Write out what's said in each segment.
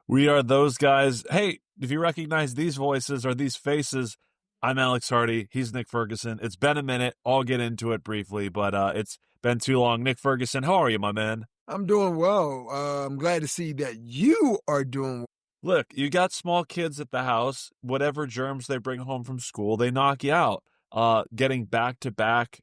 We are those guys. Hey, if you recognize these voices or these faces, I'm Alex Hardy. He's Nick Ferguson. It's been a minute. I'll get into it briefly, but it's been too long. Nick Ferguson, how are you, my man? I'm doing well. I'm glad to see that you are doing well. Look, you got small kids at the house. Whatever germs they bring home from school, they knock you out. Getting back to back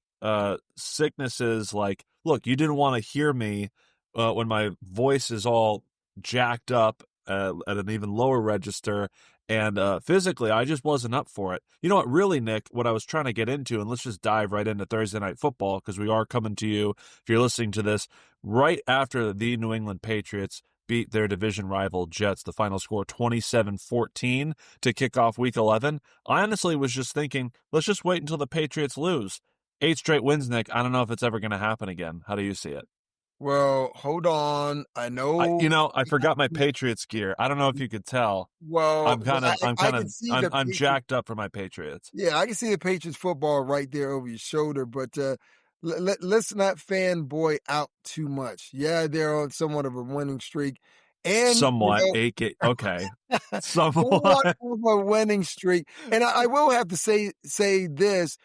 sicknesses like, look, you didn't want to hear me when my voice is all jacked up at an even lower register. And physically, I just wasn't up for it. You know what, really, Nick, what I was trying to get into, and let's just dive right into Thursday Night Football because we are coming to you, if you're listening to this, right after the New England Patriots beat their division rival Jets. The final score 27-14 to kick off week 11. I honestly was just thinking, let's just wait until the Patriots lose. 8 straight wins, Nick. I don't know if it's ever going to happen again. How do you see it? Well, hold on. I know. I forgot my Patriots gear. I don't know if you could tell. Well, I can see the I'm Patriots. jacked up for my Patriots. Yeah, I can see the Patriots football right there over your shoulder, but let's not fanboy out too much. Yeah, they're on somewhat of a winning streak, and Somewhat. Okay. somewhat Somewhat. of a winning streak. And I will have to say this: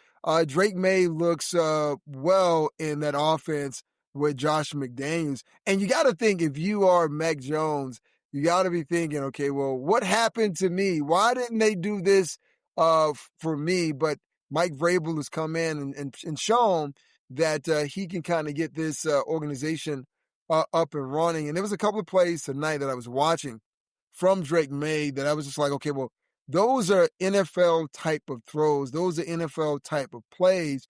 Drake Maye looks well in that offense with Josh McDaniels. And you got to think, if you are Mac Jones, you got to be thinking, okay, well, what happened to me? Why didn't they do this for me? But Mike Vrabel has come in and shown that he can kind of get this organization up and running. And there was a couple of plays tonight that I was watching from Drake Maye that I was just like, okay, well, those are NFL type of throws. Those are NFL type of plays.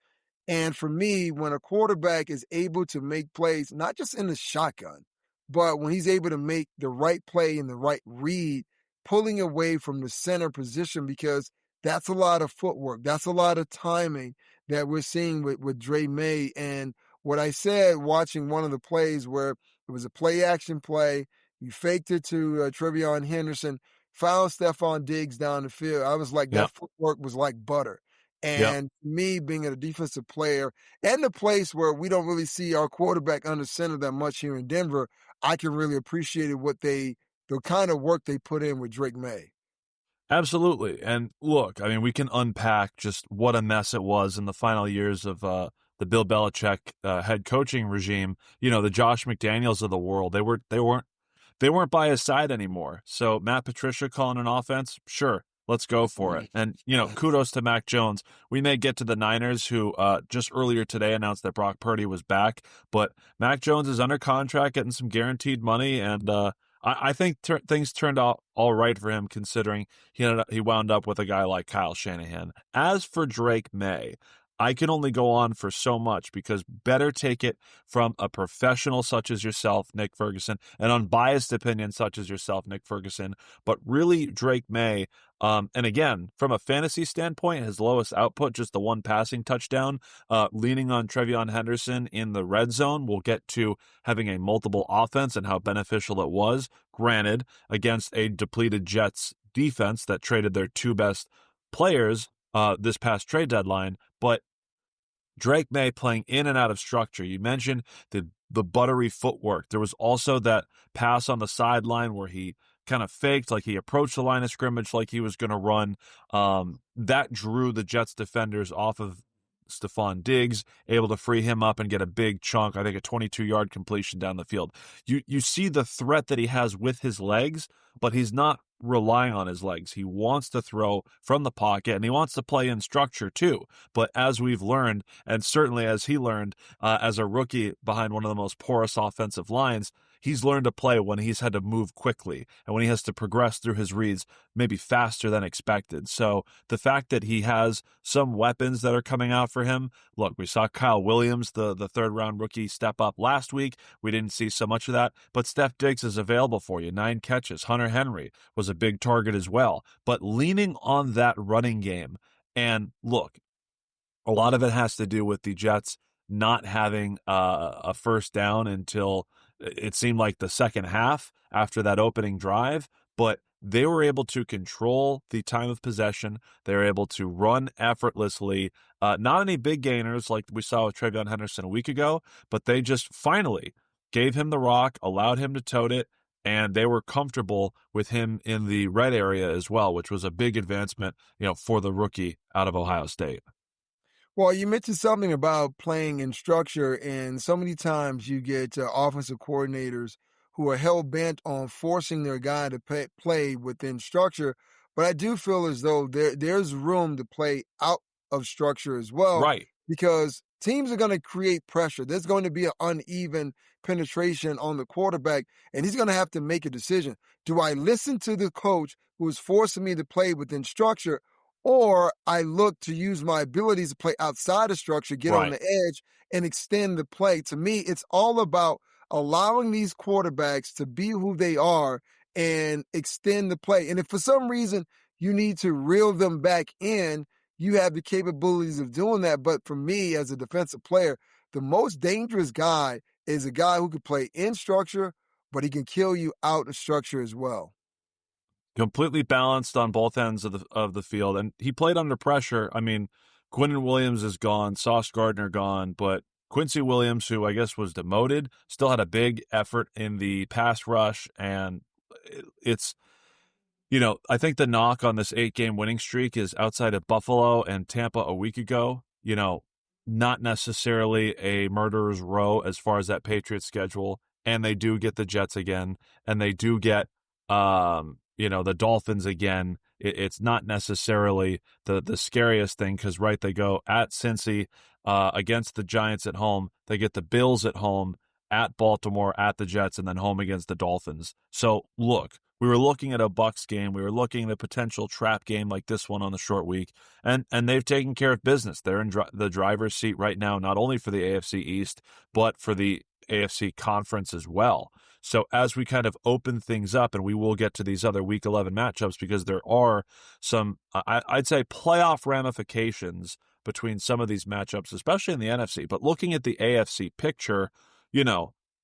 And for me, when a quarterback is able to make plays, not just in the shotgun, but when he's able to make the right play and the right read, pulling away from the center position, because that's a lot of footwork. That's a lot of timing that we're seeing with Drake Maye. And what I said watching one of the plays where it was a play action play, you faked it to Trevion Henderson, found Stephon Diggs down the field. I was like, Yep. that footwork was like butter. Yep. And me being a defensive player and the place where we don't really see our quarterback under center that much here in Denver, I can really appreciate the kind of work they put in with Drake Maye. Absolutely. And look, I mean, we can unpack just what a mess it was in the final years of the Bill Belichick head coaching regime. You know, the Josh McDaniels of the world. They weren't by his side anymore. So Matt Patricia calling an offense, sure, let's go for it. And kudos to Mac Jones. We may get to the Niners, who just earlier today announced that Brock Purdy was back, but Mac Jones is under contract, getting some guaranteed money, and I think things turned out all right for him, considering he wound up with a guy like Kyle Shanahan. As for Drake Maye, I can only go on for so much because better take it from a professional such as yourself, Nick Ferguson, an unbiased opinion such as yourself, Nick Ferguson, but really Drake Maye. And again, from a fantasy standpoint, his lowest output, just the one passing touchdown, leaning on Trevion Henderson in the red zone. We'll get to having a multiple offense and how beneficial it was, granted, against a depleted Jets defense that traded their 2 best players this past trade deadline. But Drake Maye playing in and out of structure. You mentioned the buttery footwork. There was also that pass on the sideline where he kind of faked, like he approached the line of scrimmage like he was going to run. That drew the Jets defenders off of Stephon Diggs, able to free him up and get a big chunk, I think a 22-yard completion down the field. You see the threat that he has with his legs, but he's not relying on his legs. He wants to throw from the pocket, and he wants to play in structure too. But as we've learned, and certainly as he learned as a rookie behind one of the most porous offensive lines, he's learned to play when he's had to move quickly and when he has to progress through his reads maybe faster than expected. So the fact that he has some weapons that are coming out for him, look, we saw Kyle Williams, the third-round rookie, step up last week. We didn't see so much of that, but Steph Diggs is available for you. 9 catches. Hunter Henry was a big target as well. But leaning on that running game, and look, a lot of it has to do with the Jets not having a first down until it seemed like the second half after that opening drive, but they were able to control the time of possession. They were able to run effortlessly. Not any big gainers like we saw with Trevion Henderson a week ago, but they just finally gave him the rock, allowed him to tote it, and they were comfortable with him in the red area as well, which was a big advancement, for the rookie out of Ohio State. Well, you mentioned something about playing in structure, and so many times you get offensive coordinators who are hell bent on forcing their guy to play within structure. But I do feel as though there's room to play out of structure as well, Right. because teams are going to create pressure. There's going to be an uneven penetration on the quarterback, and he's going to have to make a decision. Do I listen to the coach who is forcing me to play within structure? Or I look to use my abilities to play outside of structure, get on Right. the edge, and extend the play. To me, it's all about allowing these quarterbacks to be who they are and extend the play. And if for some reason you need to reel them back in, you have the capabilities of doing that. But for me, as a defensive player, the most dangerous guy is a guy who can play in structure, but he can kill you out of structure as well. Completely balanced on both ends of the field, and he played under pressure. I mean, Quinnen Williams is gone, Sauce Gardner gone, but Quincy Williams, who I guess was demoted, still had a big effort in the pass rush, and it's I think the knock on this 8-game winning streak is outside of Buffalo and Tampa a week ago, not necessarily a murderer's row as far as that Patriots schedule. And they do get the Jets again, and they do get, the Dolphins again. It's not necessarily the scariest thing because, right, they go at Cincy against the Giants at home. They get the Bills at home, at Baltimore, at the Jets, and then home against the Dolphins. So, look, we were looking at a Bucs game. We were looking at a potential trap game like this one on the short week, and they've taken care of business. They're in the driver's seat right now, not only for the AFC East, but for the AFC conference as well. So as we kind of open things up, and we will get to these other Week 11 matchups because there are some, I'd say, playoff ramifications between some of these matchups, especially in the NFC. But looking at the AFC picture,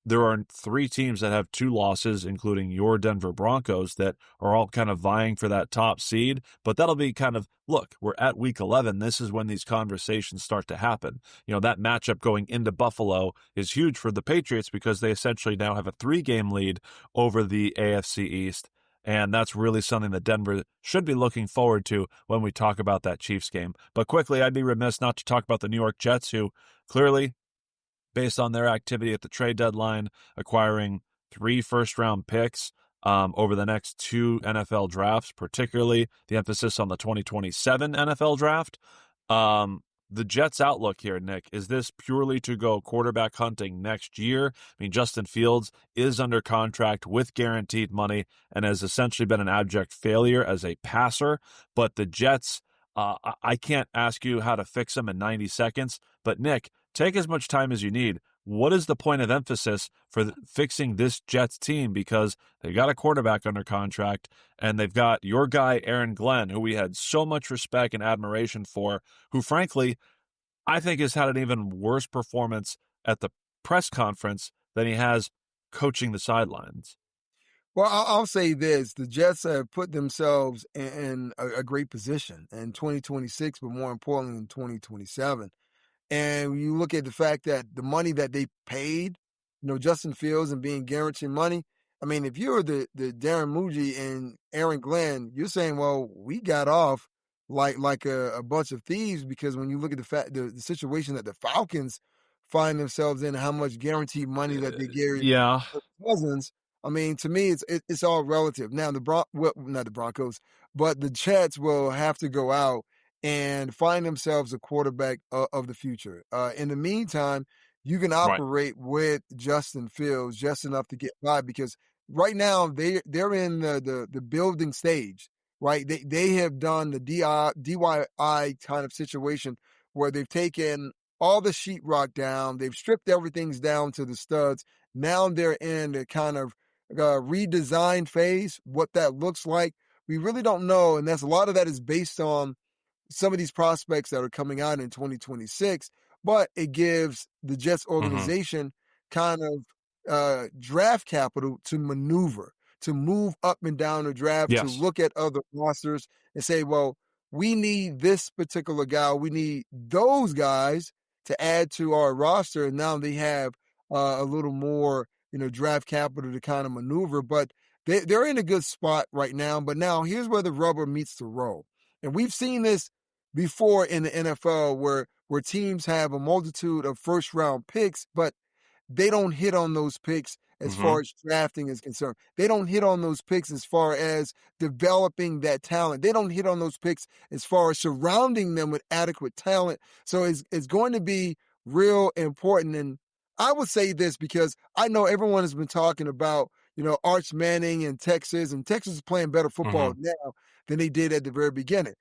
there are 3 teams that have 2 losses, including your Denver Broncos, that are all kind of vying for that top seed. But that'll be kind of, look, we're at week 11. This is when these conversations start to happen. That matchup going into Buffalo is huge for the Patriots because they essentially now have a 3-game lead over the AFC East. And that's really something that Denver should be looking forward to when we talk about that Chiefs game. But quickly, I'd be remiss not to talk about the New York Jets, who clearly, based on their activity at the trade deadline, acquiring 3 first-round picks over the next 2 NFL drafts, particularly the emphasis on the 2027 NFL draft. The Jets' outlook here, Nick, is this purely to go quarterback hunting next year? I mean, Justin Fields is under contract with guaranteed money and has essentially been an abject failure as a passer, but the Jets, I can't ask you how to fix them in 90 seconds, but Nick, take as much time as you need. What is the point of emphasis for fixing this Jets team? Because they got a quarterback under contract, and they've got your guy, Aaron Glenn, who we had so much respect and admiration for, who, frankly, I think has had an even worse performance at the press conference than he has coaching the sidelines. Well, I'll say this. The Jets have put themselves in a great position in 2026, but more importantly in 2027. And you look at the fact that the money that they paid, Justin Fields and being guaranteed money. I mean, if you're the Darren Muji and Aaron Glenn, you're saying, well, we got off like a bunch of thieves, because when you look at the situation that the Falcons find themselves in, how much guaranteed money that they gave Yeah, Kirk Cousins. I mean, to me, it's all relative. Now not the Broncos, but the Jets will have to go out and find themselves a quarterback of the future. In the meantime, you can right. operate with Justin Fields just enough to get by, because right now they're in the building stage, right? They have done the DIY kind of situation where they've taken all the sheetrock down, they've stripped everything's down to the studs. Now they're in the kind of redesign phase. What that looks like, we really don't know, and that's a lot of that is based on some of these prospects that are coming out in 2026, but it gives the Jets Mm-hmm. organization kind of draft capital to maneuver, to move up and down the draft, to Yes. look at other rosters and say, well, we need this particular guy. We need those guys to add to our roster. And now they have a little more draft capital to kind of maneuver, but they're in a good spot right now. But now here's where the rubber meets the road. And we've seen this before in the NFL where teams have a multitude of first round picks, but they don't hit on those picks as Mm-hmm. far as drafting is concerned. They don't hit on those picks as far as developing that talent. They don't hit on those picks as far as surrounding them with adequate talent. So it's going to be real important. And I would say this because I know everyone has been talking about, Arch Manning and Texas is playing better football Mm-hmm. now than they did at the very beginning.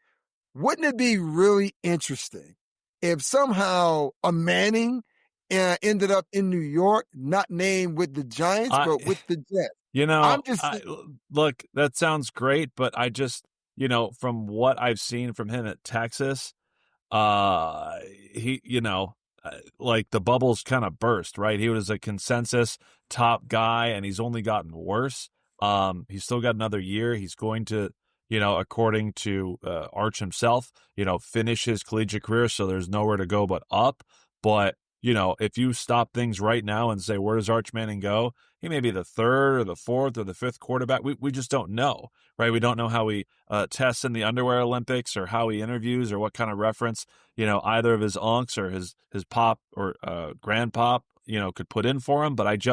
Wouldn't it be really interesting if somehow a Manning ended up in New York, not named with the Giants, I, but with the Jets? you know, I'm just I look, that sounds great, but I just, from what I've seen from him at Texas, uh, he, like the bubbles kind of burst, right? He was a consensus top guy, and he's only gotten worse. He's still got another year. He's going to, according to Arch himself, finish his collegiate career, so there's nowhere to go but up. But if you stop things right now and say, where does Arch Manning go? He may be the third or the fourth or the fifth quarterback. We just don't know, right? We don't know how he tests in the underwear Olympics or how he interviews or what kind of reference, either of his unks or his pop or grandpop, could put in for him. But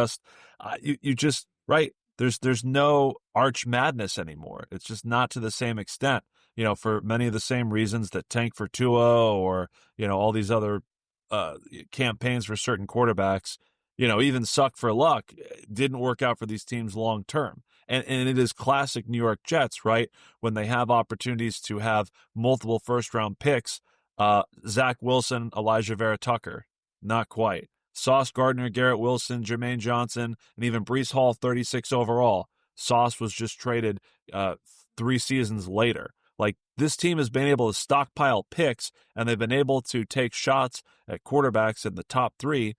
you just, right. There's no Arch Madness anymore. It's just not to the same extent, for many of the same reasons that Tank for Tua or, all these other campaigns for certain quarterbacks, even Suck for Luck didn't work out for these teams long term. And it is classic New York Jets, right? When they have opportunities to have multiple first round picks, Zach Wilson, Elijah Vera Tucker, not quite. Sauce Gardner, Garrett Wilson, Jermaine Johnson, and even Breece Hall, 36 overall. Sauce was just traded 3 seasons later. Like, this team has been able to stockpile picks, and they've been able to take shots at quarterbacks in the top 3.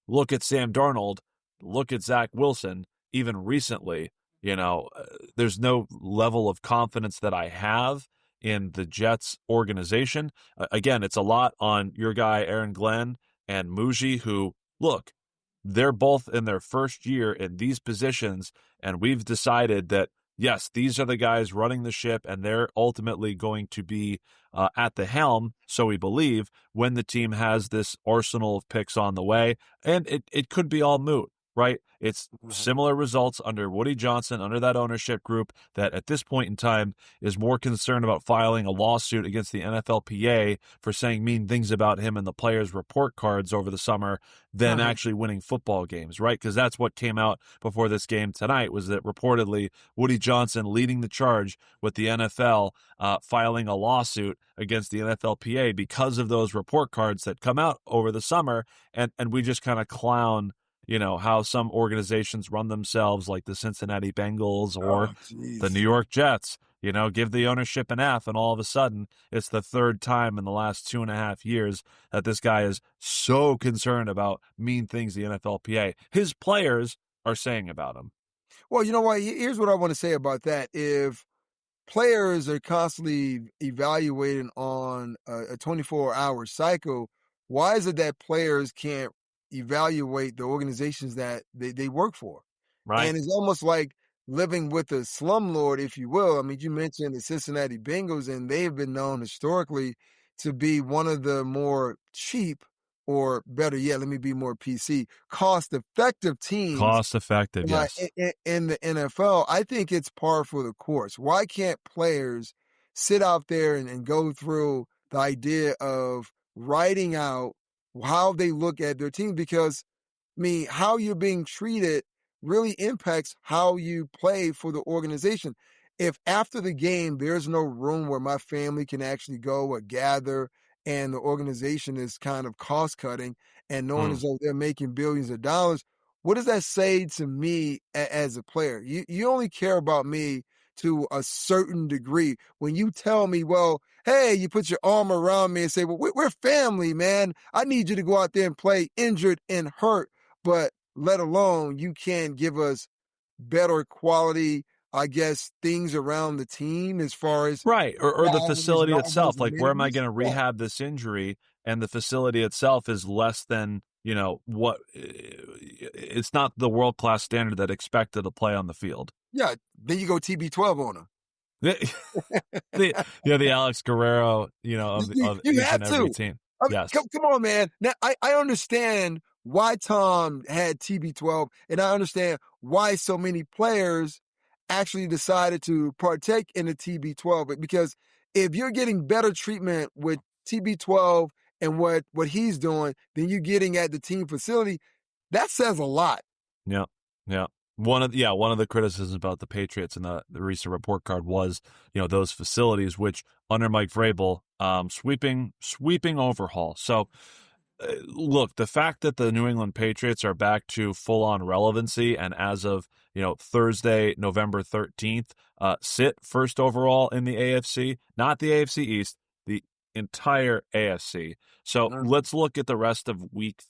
Look at Sam Darnold. Look at Zach Wilson. Even recently, there's no level of confidence that I have in the Jets organization. Again, it's a lot on your guy, Aaron Glenn, and Muji, who, look, they're both in their first year in these positions, and we've decided that, yes, these are the guys running the ship, and they're ultimately going to be at the helm, so we believe, when the team has this arsenal of picks on the way. And it could be all moot, right? It's similar results under Woody Johnson, under that ownership group that at this point in time is more concerned about filing a lawsuit against the NFLPA for saying mean things about him in the players' report cards over the summer than actually winning football games, right? Because that's what came out before this game tonight, was that reportedly Woody Johnson leading the charge with the NFL filing a lawsuit against the NFLPA because of those report cards that come out over the summer. And we just kind of clown how some organizations run themselves, like the Cincinnati Bengals or the New York Jets, give the ownership an F, and all of a sudden it's the third time in the last 2.5 years that this guy is so concerned about mean things the NFLPA, his players, are saying about him. Well, you know what? Here's what I want to say about that. If players are constantly evaluating on a 24-hour cycle, why is it that players can't evaluate the organizations that they work for? Right. And it's almost like living with a slumlord, if you will. I mean, you mentioned the Cincinnati Bengals, and they've been known historically to be one of the more cheap, or better yet, let me be more PC, cost-effective teams Cost effective, yes. in the NFL. I think it's par for the course. Why can't players sit out there and go through the idea of writing out how they look at their team? Because, I mean, how you're being treated really impacts how you play for the organization. If after the game there's no room where my family can actually go or gather, and the organization is kind of cost cutting and knowing as though they're making billions of dollars, what does that say to me as a player? You only care about me to a certain degree. When you tell me, well, hey, you put your arm around me and say, well, we're family, man. I need you to go out there and play injured and hurt, but let alone you can give us better quality, I guess, things around the team as far as Right. Or the salaries and facility all those itself. Like, where am I amenities. going to Yeah. rehab this injury? And the facility itself is less than, what it's not the world-class standard that expected to play on the field. Yeah, then you go TB12 on them. The Alex Guerrero, of You each and have every to. team. I mean, Yes. come on, man. Now, I understand why Tom had TB12, and I understand why so many players actually decided to partake in the TB12. Because if you're getting better treatment with TB12 and what he's doing than you getting at the team facility, that says a lot. Yeah. Yeah. One of the criticisms about the Patriots in the recent report card was, those facilities, which under Mike Vrabel, sweeping overhaul. So, look, the fact that the New England Patriots are back to full-on relevancy, and as of Thursday, November 13th, sit first overall in the AFC, not the AFC East, the entire AFC. So let's look at the rest of week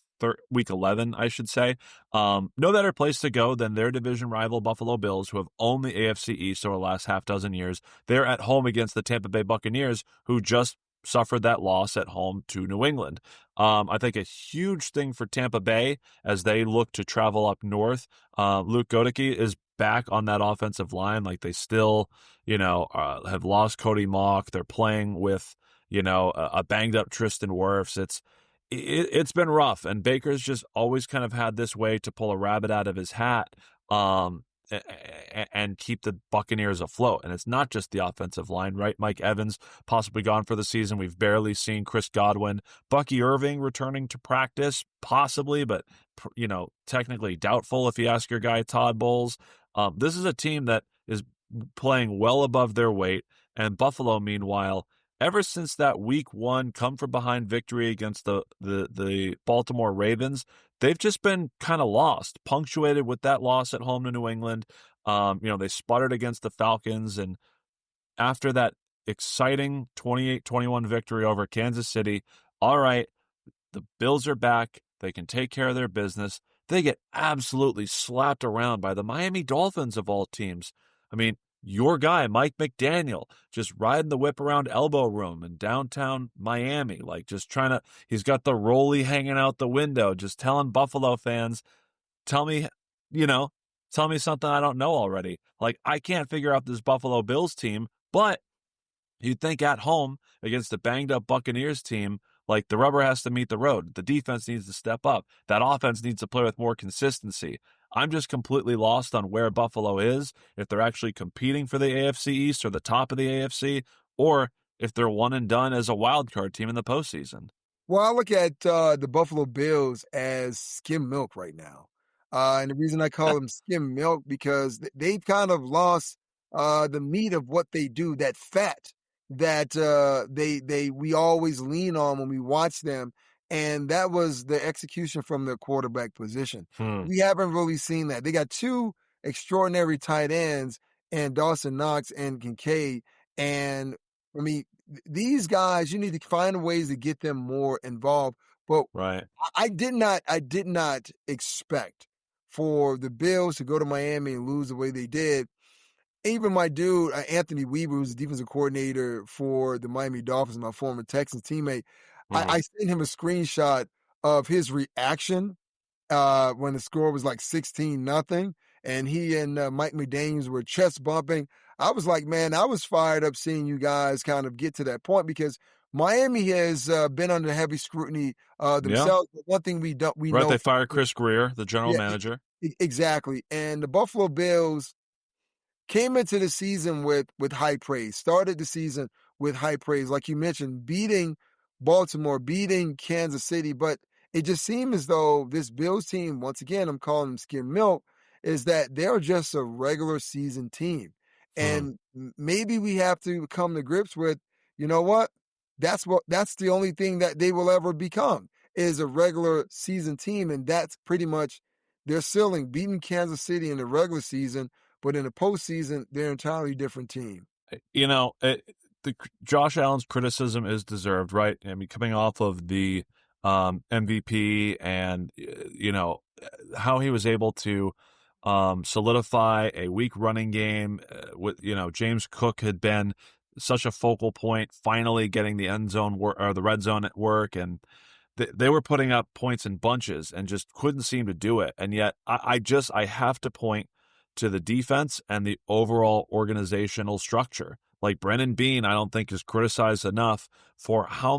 11, I should say. No better place to go than their division rival Buffalo Bills, who have owned the AFC East over the last half dozen years. They're at home against the Tampa Bay Buccaneers, who just suffered that loss at home to New England. I think a huge thing for Tampa Bay as they look to travel up north. Luke Goedeke is back on that offensive line. Like, they still, have lost Cody Mock. They're playing with, a banged up Tristan Wirfs. It's been rough, and Baker's just always kind of had this way to pull a rabbit out of his hat, and keep the Buccaneers afloat. And it's not just the offensive line, right? Mike Evans possibly gone for the season. We've barely seen Chris Godwin. Bucky Irving returning to practice, possibly, but technically doubtful if you ask your guy Todd Bowles. This is a team that is playing well above their weight, and Buffalo, meanwhile, ever since that week 1 come from behind victory against the Baltimore Ravens, they've just been kind of lost, punctuated with that loss at home to New England. They sputtered against the Falcons, and after that exciting 28-21 victory over Kansas City, all right, the Bills are back. They can take care of their business. They get absolutely slapped around by the Miami Dolphins of all teams. I mean, your guy, Mike McDaniel, just riding the whip around Elbow Room in downtown Miami, he's got the rollie hanging out the window, just telling Buffalo fans, tell me something I don't know already. Like, I can't figure out this Buffalo Bills team, but you'd think at home against a banged up Buccaneers team, like, the rubber has to meet the road. The defense needs to step up. That offense needs to play with more consistency. I'm just completely lost on where Buffalo is, if they're actually competing for the AFC East or the top of the AFC, or if they're one and done as a wild card team in the postseason. Well, I look at the Buffalo Bills as skim milk right now. And the reason I call them skim milk, because they've kind of lost the meat of what they do, that fat that we always lean on when we watch them. And that was the execution from the quarterback position. We haven't really seen that. They got 2 extraordinary tight ends, and Dawson Knox and Kincaid. And I mean, these guys, you need to find ways to get them more involved. But Right. I did not expect for the Bills to go to Miami and lose the way they did. Even my dude, Anthony Weaver, who's the defensive coordinator for the Miami Dolphins, my former Texans teammate, I sent him a screenshot of his reaction when the score was like 16-0, and he and Mike McDaniels were chest bumping. I was like, man, I was fired up seeing you guys kind of get to that point, because Miami has been under heavy scrutiny themselves. But one thing we know, they fired Chris Greer, the general manager. Exactly. And the Buffalo Bills came into the season with high praise, started the season with high praise, like you mentioned, beating Baltimore, beating Kansas City. But it just seemed as though this Bills team, once again, I'm calling them skim milk, is that they're just a regular season team. And maybe we have to come to grips with, you know what? That's the only thing that they will ever become, is a regular season team. And that's pretty much their ceiling, beating Kansas City in the regular season, but in the postseason, they're an entirely different team. Josh Allen's criticism is deserved, right? I mean, coming off of the MVP, and how he was able to solidify a weak running game. With James Cook had been such a focal point, finally getting the end zone or the red zone at work, and they were putting up points in bunches and just couldn't seem to do it. And yet I have to point to the defense and the overall organizational structure. Like Brennan Bean, I don't think is criticized enough for how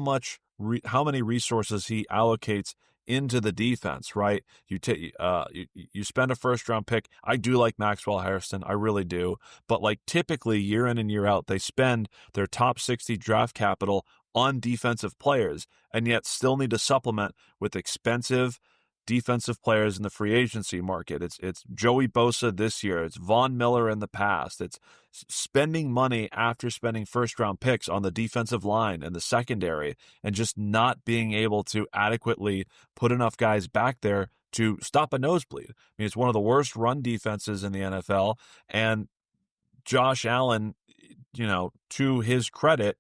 many resources he allocates into the defense, right? You spend a first round pick. I do like Maxwell Harrison, I really do, but like typically year in and year out, they spend their top 60 draft capital on defensive players, and yet still need to supplement with expensive defensive players in the free agency market. It's Joey Bosa this year. It's Von Miller in the past. It's spending money after spending first round picks on the defensive line and the secondary, and just not being able to adequately put enough guys back there to stop a nosebleed. I mean, it's one of the worst run defenses in the NFL, and Josh Allen, to his credit,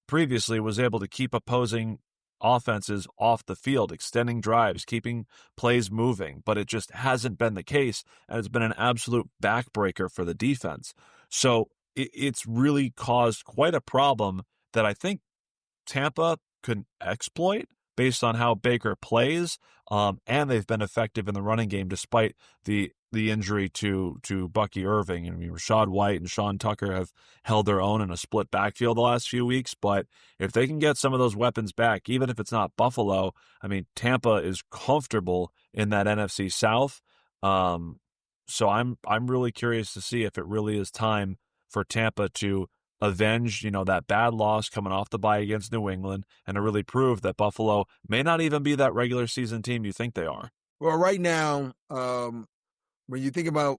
previously was able to keep opposing offenses off the field, extending drives, keeping plays moving, but it just hasn't been the case, and it's been an absolute backbreaker for the defense. So it's really caused quite a problem that I think Tampa could exploit based on how Baker plays, and they've been effective in the running game despite the injury to Bucky Irving. I mean, Rachaad White and Sean Tucker have held their own in a split backfield the last few weeks, but if they can get some of those weapons back, even if it's not Buffalo, I mean, Tampa is comfortable in that NFC South. So I'm really curious to see if it really is time for Tampa to avenge, that bad loss coming off the bye against New England, and to really prove that Buffalo may not even be that regular season team you think they are. Well, right now, when you think about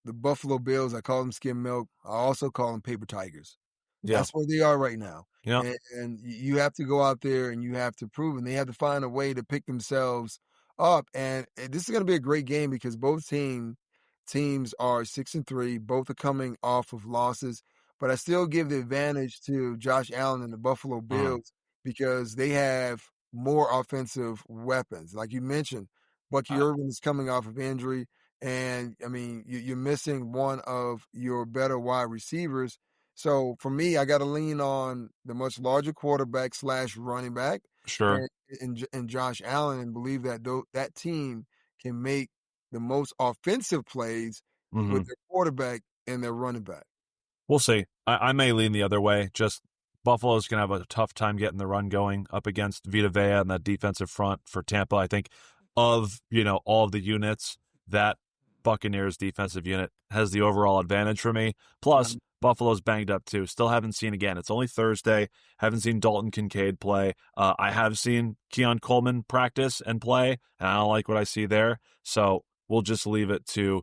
the Buffalo Bills, I call them skim milk. I also call them paper tigers. Yeah. That's where they are right now. Yeah. And you have to go out there and you have to prove, and they have to find a way to pick themselves up. And this is going to be a great game because both teams are 6-3. Both are coming off of losses, but I still give the advantage to Josh Allen and the Buffalo Bills because they have more offensive weapons. Like you mentioned, Bucky Irvin is coming off of injury. And I mean, you're missing one of your better wide receivers. So for me, I got to lean on the much larger quarterback / running back, Sure. and Josh Allen, and believe that that team can make the most offensive plays with their quarterback and their running back. We'll see. I may lean the other way. Just Buffalo's going to have a tough time getting the run going up against Vita Vea and that defensive front for Tampa. I think of, all of the units, that Buccaneers defensive unit has the overall advantage for me. Plus, Buffalo's banged up too. Still haven't seen, again, it's only Thursday. Haven't seen Dalton Kincaid play. I have seen Keon Coleman practice and play, and I don't like what I see there. So we'll just leave it to,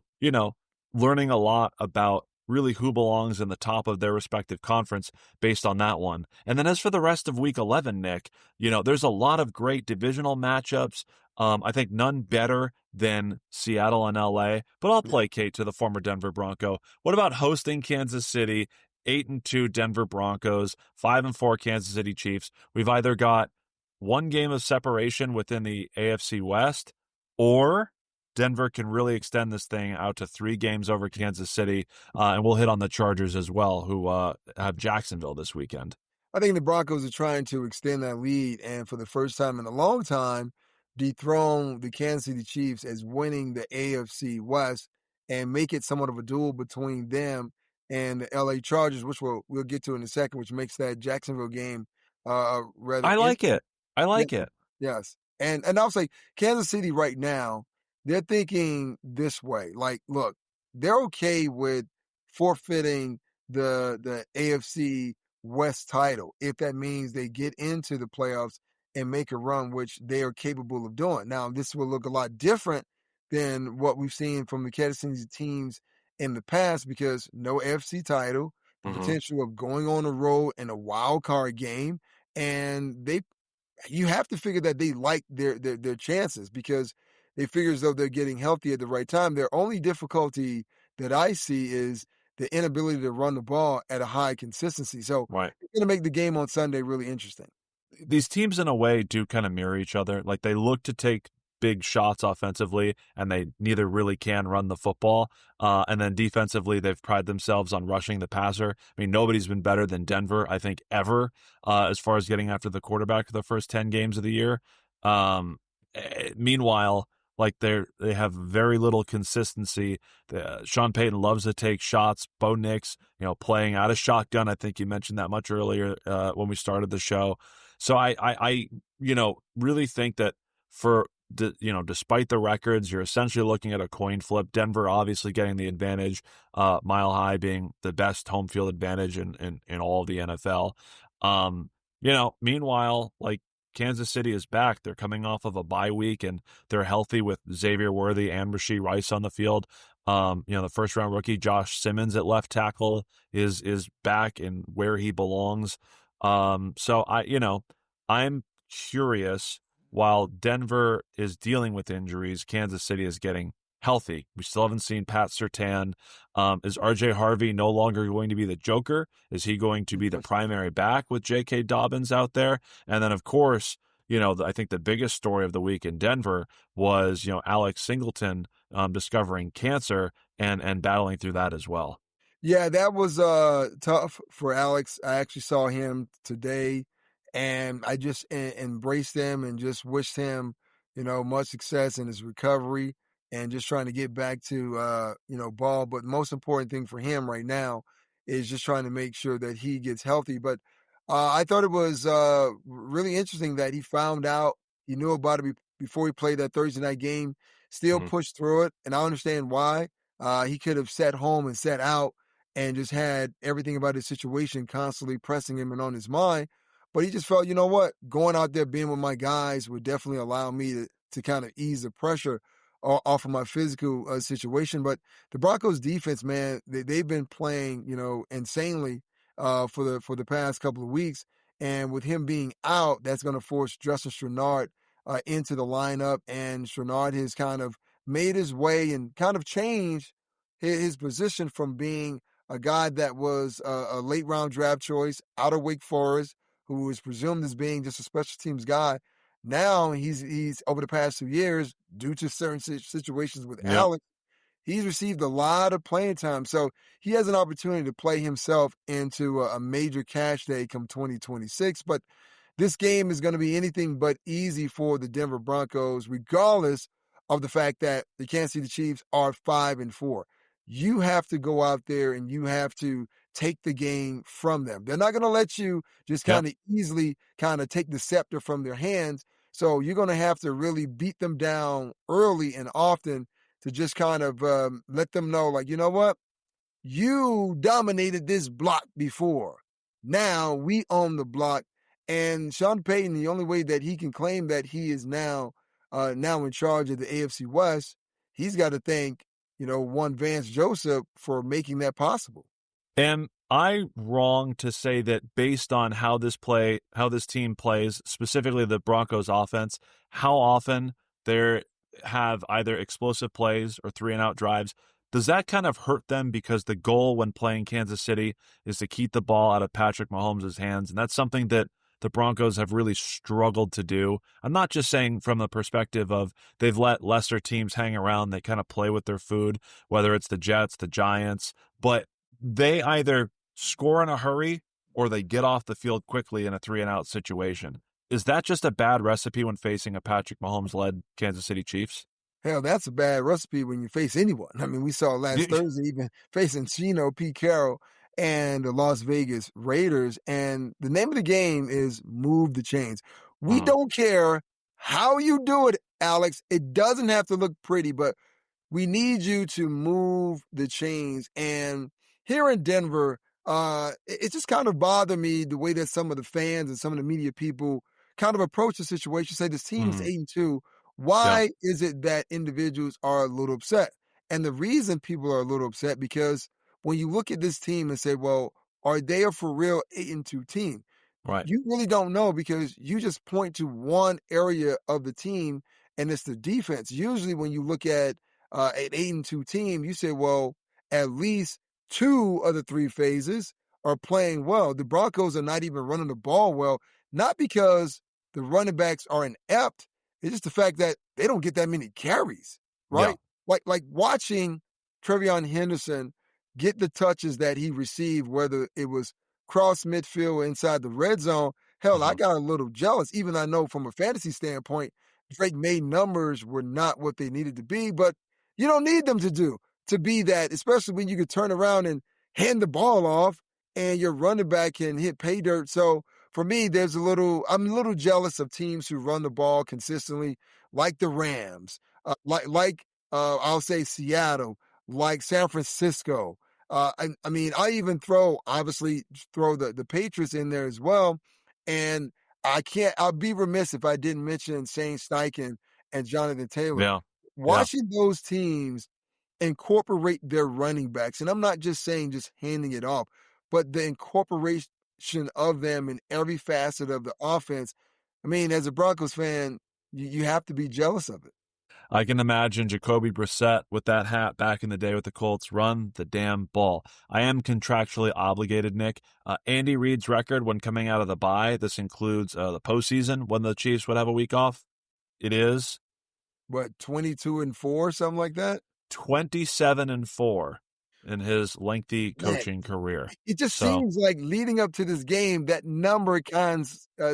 learning a lot about really who belongs in the top of their respective conference based on that one. And then as for the rest of week 11, Nick, there's a lot of great divisional matchups. I think none better than Seattle and LA, but I'll placate to the former Denver Bronco. What about hosting Kansas City, 8-2 Denver Broncos, 5-4 Kansas City Chiefs? We've either got one game of separation within the AFC West, or Denver can really extend this thing out to 3 games over Kansas City, and we'll hit on the Chargers as well, who have Jacksonville this weekend. I think the Broncos are trying to extend that lead, and for the first time in a long time, dethrone the Kansas City Chiefs as winning the AFC West and make it somewhat of a duel between them and the LA Chargers, which we'll get to in a second, which makes that Jacksonville game rather. I like it. I like it. Yes. And I'll say Kansas City right now, they're thinking this way. Like, look, they're okay with forfeiting the AFC West title if that means they get into the playoffs and make a run, which they are capable of doing. Now, this will look a lot different than what we've seen from the Kansas City teams in the past because no AFC title, the potential of going on the road in a wild card game, and you have to figure that they like their chances because they figure as though they're getting healthy at the right time. Their only difficulty that I see is the inability to run the ball at a high consistency. So it's going to make the game on Sunday really interesting. These teams in a way do kind of mirror each other. Like they look to take big shots offensively, and they neither really can run the football. And then defensively, they've prided themselves on rushing the passer. I mean, nobody's been better than Denver, I think, ever, as far as getting after the quarterback for the first 10 games of the year. Meanwhile, like they have very little consistency. Sean Payton loves to take shots. Bo Nix, playing out of shotgun. I think you mentioned that much earlier when we started the show. So I really think that despite the records, you're essentially looking at a coin flip. Denver obviously getting the advantage. Mile High being the best home field advantage in all of the NFL. Meanwhile, like, Kansas City is back. They're coming off of a bye week, and they're healthy with Xavier Worthy and Rashee Rice on the field. The first round rookie Josh Simmons at left tackle is back and where he belongs. So I'm curious. While Denver is dealing with injuries, Kansas City is getting healthy. We still haven't seen Pat Surtain. Is RJ Harvey no longer going to be the Joker? Is he going to be the primary back with J.K. Dobbins out there? And then, of course, I think the biggest story of the week in Denver was, Alex Singleton discovering cancer and battling through that as well. Yeah, that was tough for Alex. I actually saw him today, and I just embraced him and just wished him, much success in his recovery and just trying to get back to, ball. But the most important thing for him right now is just trying to make sure that he gets healthy. But I thought it was really interesting that he found out, he knew about it before he played that Thursday night game, still pushed through it, and I understand why. He could have sat home and sat out and just had everything about his situation constantly pressing him and on his mind. But he just felt, you know what, going out there, being with my guys would definitely allow me to kind of ease the pressure off of my physical situation. But the Broncos defense, man, they've been playing, insanely for the past couple of weeks. And with him being out, that's going to force Justin Strenard into the lineup. And Strenard has kind of made his way and kind of changed his position from being a guy that was a late round draft choice out of Wake Forest, who was presumed as being just a special teams guy. Now he's over the past 2 years, due to certain situations with Yep. Alex, he's received a lot of playing time. So he has an opportunity to play himself into a major cash day come 2026. But this game is going to be anything but easy for the Denver Broncos, regardless of the fact that the Kansas City Chiefs are 5-4. You have to go out there and you have to take the game from them. They're not going to let you just kind of easily kind of take the scepter from their hands. So you're going to have to really beat them down early and often to just kind of let them know, like, you know what? You dominated this block before. Now we own the block. And Sean Payton, the only way that he can claim that he is now in charge of the AFC West, he's got to thank, one Vance Joseph for making that possible. Am I wrong to say that based on how this team plays, specifically the Broncos offense, how often they have either explosive plays or 3-and-out drives, does that kind of hurt them because the goal when playing Kansas City is to keep the ball out of Patrick Mahomes' hands? And that's something that the Broncos have really struggled to do. I'm not just saying from the perspective of they've let lesser teams hang around, they kind of play with their food, whether it's the Jets, the Giants, but they either score in a hurry or they get off the field quickly in a 3-and-out situation. Is that just a bad recipe when facing a Patrick Mahomes-led Kansas City Chiefs? Hell, that's a bad recipe when you face anyone. I mean, we saw last Thursday even facing Chino, Pete Carroll, and the Las Vegas Raiders. And the name of the game is move the chains. We don't care how you do it, Alex. It doesn't have to look pretty, but we need you to move the chains. And here in Denver, it just kind of bothered me the way that some of the fans and some of the media people kind of approach the situation. Say this team is 8-2. Why is it that individuals are a little upset? And the reason people are a little upset because when you look at this team and say, well, are they a for real 8-2 team? Right. You really don't know because you just point to one area of the team and it's the defense. Usually when you look at an 8-2 team, you say, well, at least 2 of the 3 phases are playing well. The Broncos are not even running the ball well, not because the running backs are inept. It's just the fact that they don't get that many carries, right? Yeah. Like watching Trevion Henderson get the touches that he received, whether it was cross midfield or inside the red zone, Hell, I Uh-huh. got a little jealous, even I know from a fantasy standpoint, Drake May numbers were not what they needed to be, but you don't need them to be that, especially when you could turn around and hand the ball off and your running back can hit pay dirt. So for me, I'm a little jealous of teams who run the ball consistently, like the Rams, I'll say Seattle, like San Francisco. I mean, I even obviously throw the Patriots in there as well. And I'll be remiss if I didn't mention Shane Steichen and Jonathan Taylor. Yeah. Yeah. Watching those teams incorporate their running backs, and I'm not just saying just handing it off, but the incorporation of them in every facet of the offense. I mean, as a Broncos fan, you have to be jealous of it. I can imagine Jacoby Brissett with that hat back in the day with the Colts. Run the damn ball. I am contractually obligated, Nick. Andy Reid's record when coming out of the bye, this includes the postseason when the Chiefs would have a week off. It is What, 22-4, something like that? 27-4 in his lengthy Man, coaching career. it just So, seems like leading up to this game, that number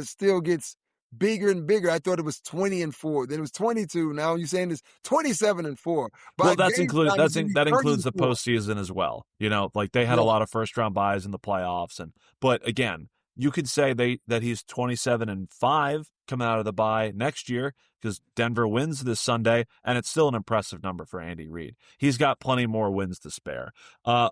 still gets bigger and bigger. I thought it was 20-4, then it was 22. Now you're saying it's 27-4. well, By game time, it's gonna be that includes the 30-4. postseason as well. You know, like they had a Yeah. lot of first round buys in the playoffs, but again, you could say that he's 27-5 coming out of the bye next year because Denver wins this Sunday, and it's still an impressive number for Andy Reid. He's got plenty more wins to spare.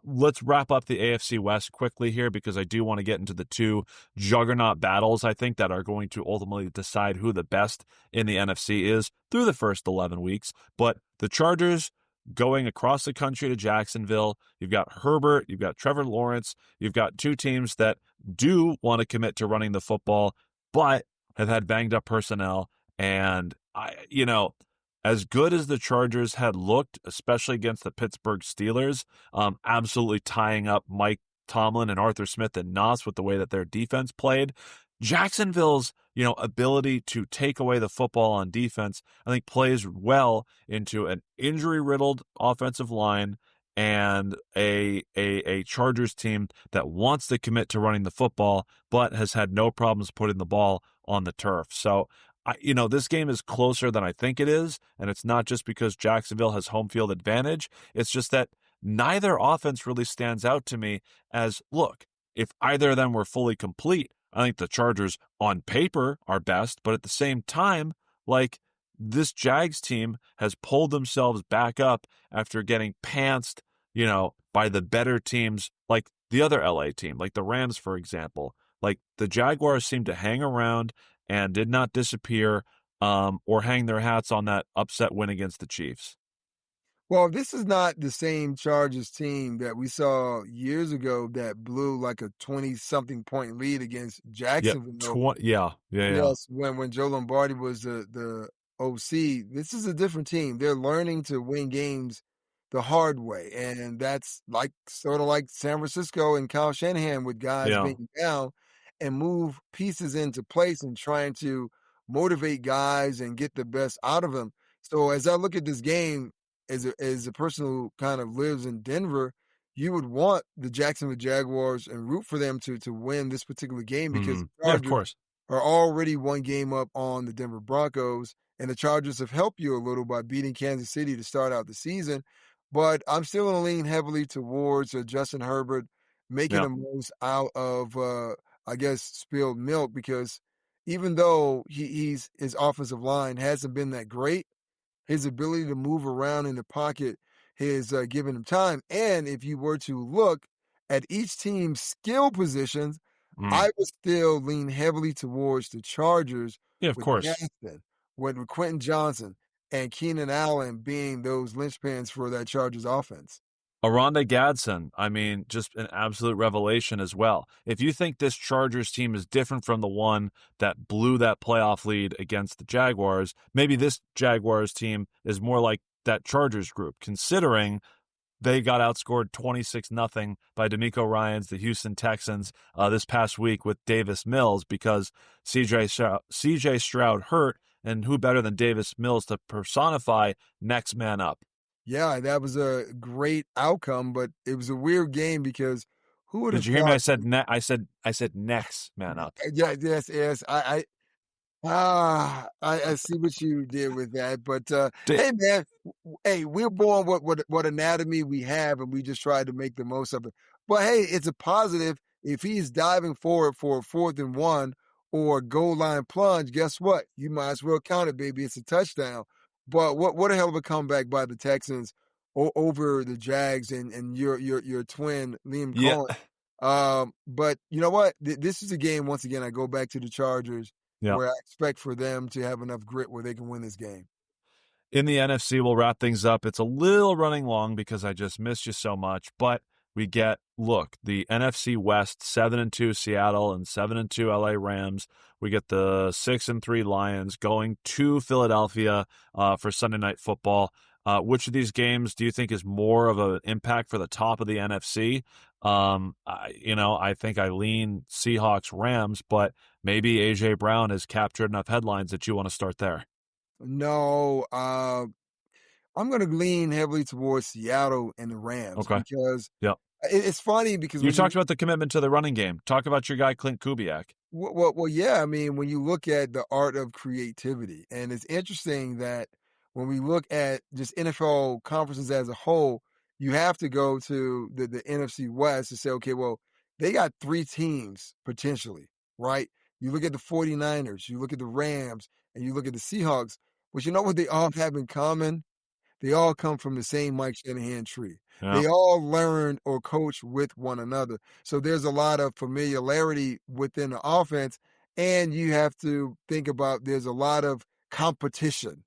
Let's wrap up the AFC West quickly here because I do want to get into the two juggernaut battles I think that are going to ultimately decide who the best in the NFC is through the first 11 weeks. But the Chargers going across the country to Jacksonville. You've got Herbert, you've got Trevor Lawrence, you've got two teams that do want to commit to running the football, but have had banged up personnel. And as good as the Chargers had looked, especially against the Pittsburgh Steelers, absolutely tying up Mike Tomlin and Arthur Smith and Nas with the way that their defense played. Jacksonville's, ability to take away the football on defense, I think plays well into an injury-riddled offensive line and a Chargers team that wants to commit to running the football, but has had no problems putting the ball on the turf. So, this game is closer than I think it is, and it's not just because Jacksonville has home field advantage. It's just that neither offense really stands out to me as, look, if either of them were fully complete, I think the Chargers on paper are best, but at the same time, like this Jags team has pulled themselves back up after getting pantsed, by the better teams like the other LA team, like the Rams, for example. Like the Jaguars seemed to hang around and did not disappear or hang their hats on that upset win against the Chiefs. Well, this is not the same Chargers team that we saw years ago that blew like a 20-something point lead against Yeah, Jacksonville. yeah. Yes, when Joe Lombardi was the OC. This is a different team. They're learning to win games the hard way, and that's sort of like San Francisco and Kyle Shanahan with guys Yeah. being down and move pieces into place and trying to motivate guys and get the best out of them. So as I look at this game, as a person who kind of lives in Denver, you would want the Jacksonville Jaguars and root for them to win this particular game because the Yeah, of Chargers course. are already one game up on the Denver Broncos, and the Chargers have helped you a little by beating Kansas City to start out the season. But I'm still going to lean heavily towards Justin Herbert making Yeah. the most out of, I guess, spilled milk because even though his offensive line hasn't been that great, his ability to move around in the pocket has given him time. And if you were to look at each team's skill positions, Mm. I would still lean heavily towards the Chargers Yeah, of with course. Gaston, with Quentin Johnson, and Keenan Allen being those linchpins for that Chargers offense. Aronde Gadsden, I mean, just an absolute revelation as well. If you think this Chargers team is different from the one that blew that playoff lead against the Jaguars, maybe this Jaguars team is more like that Chargers group, considering they got outscored 26-0 by DeMeco Ryans, the Houston Texans, this past week with Davis Mills because CJ Stroud hurt, and who better than Davis Mills to personify next man up? Yeah, that was a great outcome, but it was a weird game because Who would Did have you hear me? thought? I said next man up. Yeah, yes, yes. I see what you did with that, but Di- hey, man, hey, we're born what anatomy we have, and we just try to make the most of it. But hey, it's a positive if he's diving forward for a 4th and 1 or a goal line plunge. Guess what? You might as well count it, baby. It's a touchdown. But what a hell of a comeback by the Texans over the Jags and your twin Liam yeah, Cohen. But you know what? This is a game. Once again, I go back to the Chargers yeah. where I expect for them to have enough grit where they can win this game. In the NFC, we'll wrap things up. It's a little running long because I just missed you so much, but we get the NFC West 7-2 Seattle and 7-2 LA Rams. We get the 6-3 Lions going to Philadelphia for Sunday Night Football. Which of these games do you think is more of an impact for the top of the NFC? I think I lean Seahawks Rams, but maybe AJ Brown has captured enough headlines that you want to start there. No, I'm going to lean heavily towards Seattle and the Rams Okay. because Yep. it's funny because You when you talked about the commitment to the running game. Talk about your guy, Clint Kubiak. well, yeah. I mean, when you look at the art of creativity, and it's interesting that when we look at just NFL conferences as a whole, you have to go to the NFC West to say, okay, well, they got 3 teams potentially, right? You look at the 49ers, you look at the Rams, and you look at the Seahawks, but you know what they all have in common? They all come from the same Mike Shanahan tree. Yeah. They all learned or coached with one another. So there's a lot of familiarity within the offense. And you have to think about there's a lot of competition,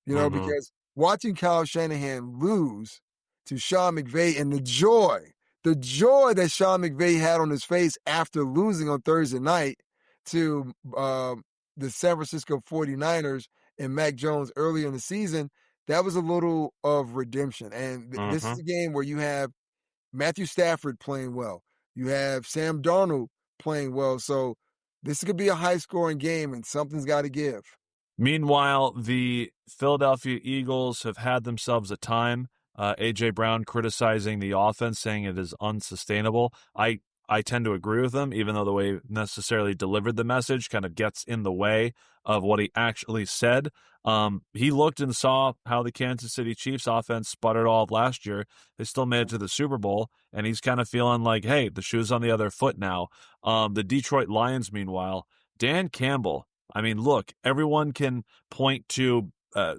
Mm-hmm. because watching Kyle Shanahan lose to Sean McVay and the joy that Sean McVay had on his face after losing on Thursday night to the San Francisco 49ers and Mac Jones earlier in the season, that was a little of redemption. And this is Mm-hmm. a game where you have Matthew Stafford playing well. You have Sam Darnold playing well. So this could be a high scoring game and something's got to give. Meanwhile, the Philadelphia Eagles have had themselves a time. AJ Brown criticizing the offense, saying it is unsustainable. I tend to agree with him, even though the way he necessarily delivered the message kind of gets in the way of what he actually said. He looked and saw how the Kansas City Chiefs offense sputtered all of last year. They still made it to the Super Bowl, and he's kind of feeling like, hey, the shoe's on the other foot now. The Detroit Lions, meanwhile, Dan Campbell. I mean, look, everyone can point to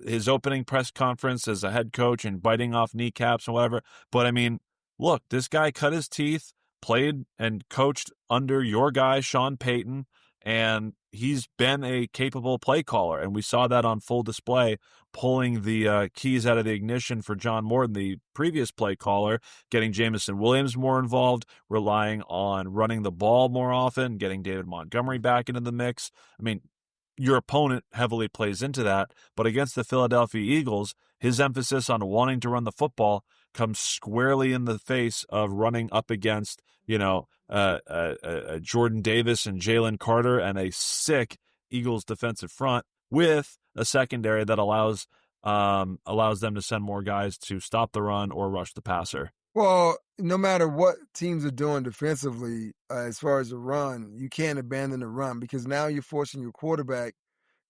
his opening press conference as a head coach and biting off kneecaps and whatever. But I mean, look, this guy cut his teeth, played and coached under your guy, Sean Payton, and he's been a capable play caller. And we saw that on full display, pulling the keys out of the ignition for John Morton, the previous play caller, getting Jamison Williams more involved, relying on running the ball more often, getting David Montgomery back into the mix. I mean, your opponent heavily plays into that, but against the Philadelphia Eagles, his emphasis on wanting to run the football comes squarely in the face of running up against, Jordan Davis and Jalen Carter and a sick Eagles defensive front with a secondary that allows them to send more guys to stop the run or rush the passer. Well, no matter what teams are doing defensively, as far as the run, you can't abandon the run because now you're forcing your quarterback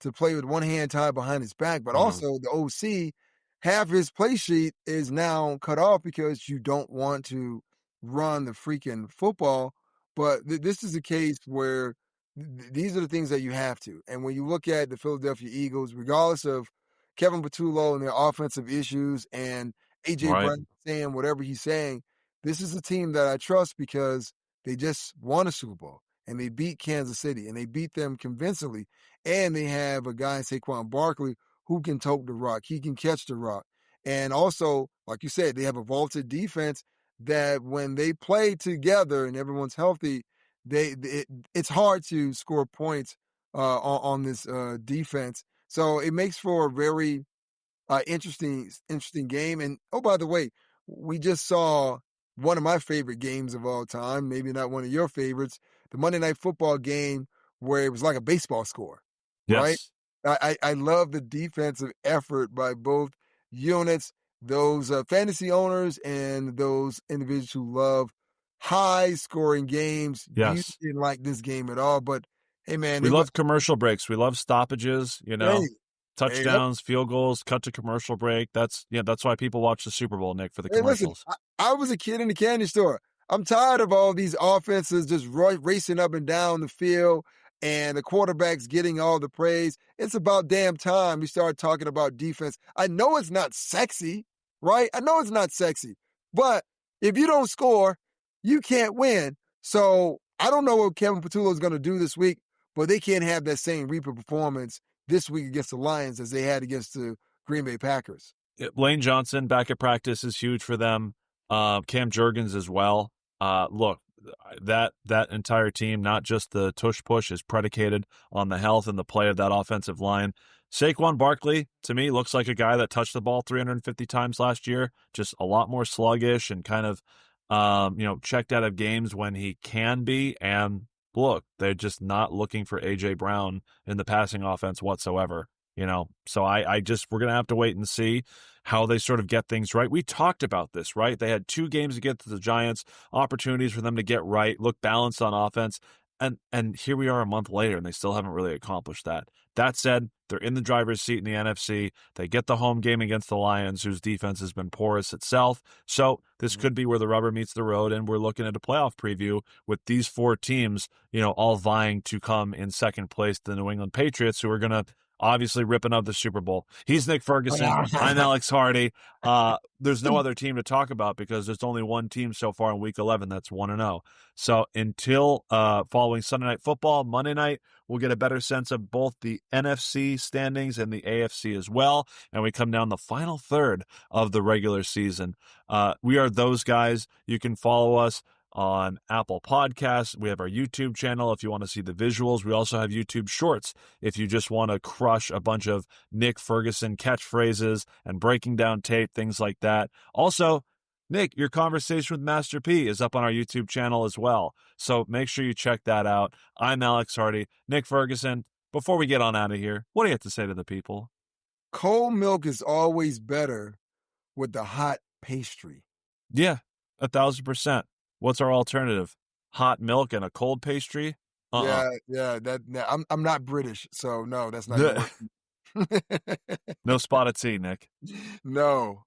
to play with one hand tied behind his back. But Mm-hmm. also, the OC, half his play sheet is now cut off because you don't want to run the freaking football. But this is a case where these are the things that you have to. And when you look at the Philadelphia Eagles, regardless of Kevin Patullo and their offensive issues and AJ Right. Brown saying whatever he's saying, this is a team that I trust because they just won a Super Bowl and they beat Kansas City and they beat them convincingly. And they have a guy in Saquon Barkley who can tote the rock. He can catch the rock. And also, like you said, they have a vaulted defense that when they play together and everyone's healthy, it's hard to score points on this defense. So it makes for a very interesting game. And oh, by the way, we just saw one of my favorite games of all time, maybe not one of your favorites, the Monday Night Football game where it was like a baseball score, right? Yes. I love the defensive effort by both units, those fantasy owners and those individuals who love high scoring games. You Yes. didn't like this game at all, but hey, man, We it was love commercial breaks. We love stoppages, hey, hey, touchdowns, field goals, cut to commercial break. That's why people watch the Super Bowl, Nick, for the hey, listen, commercials. I was a kid in the candy store. I'm tired of all these offenses just racing up and down the field and the quarterbacks getting all the praise. It's about damn time we start talking about defense. I know it's not sexy, right? I know it's not sexy, but if you don't score, you can't win. So I don't know what Kevin Patullo is going to do this week, but they can't have that same Reaper performance this week against the Lions as they had against the Green Bay Packers. Lane Johnson back at practice is huge for them. Cam Jurgens as well. Look, that entire team, not just the tush push, is predicated on the health and the play of that offensive line. Saquon Barkley, to me, looks like a guy that touched the ball 350 times last year, just a lot more sluggish and kind of, checked out of games when he can be. And look, they're just not looking for A.J. Brown in the passing offense whatsoever. So we're going to have to wait and see how they sort of get things right. We talked about this, right? They had 2 games against the Giants, opportunities for them to get right, look balanced on offense. And here we are a month later, and they still haven't really accomplished that. That said, they're in the driver's seat in the NFC. They get the home game against the Lions, whose defense has been porous itself. So this could be where the rubber meets the road, and we're looking at a playoff preview with these 4 teams, all vying to come in second place to the New England Patriots, who are going to obviously ripping up the Super Bowl. He's Nick Ferguson. I'm Alex Hardy. There's no other team to talk about because there's only one team so far in Week 11 that's 1-0. So until following Sunday Night Football, Monday night, we'll get a better sense of both the NFC standings and the AFC as well. And we come down the final third of the regular season. We are those guys. You can follow us on Apple Podcasts. We have our YouTube channel if you want to see the visuals. We also have YouTube Shorts if you just want to crush a bunch of Nick Ferguson catchphrases and breaking down tape, things like that. Also, Nick, your conversation with Master P is up on our YouTube channel as well. So make sure you check that out. I'm Alex Hardy. Nick Ferguson, before we get on out of here, what do you have to say to the people? Cold milk is always better with the hot pastry. Yeah, 1,000%. What's our alternative? Hot milk and a cold pastry? Yeah. I'm not British, so no, that's not gonna work. No spotted tea, Nick. No.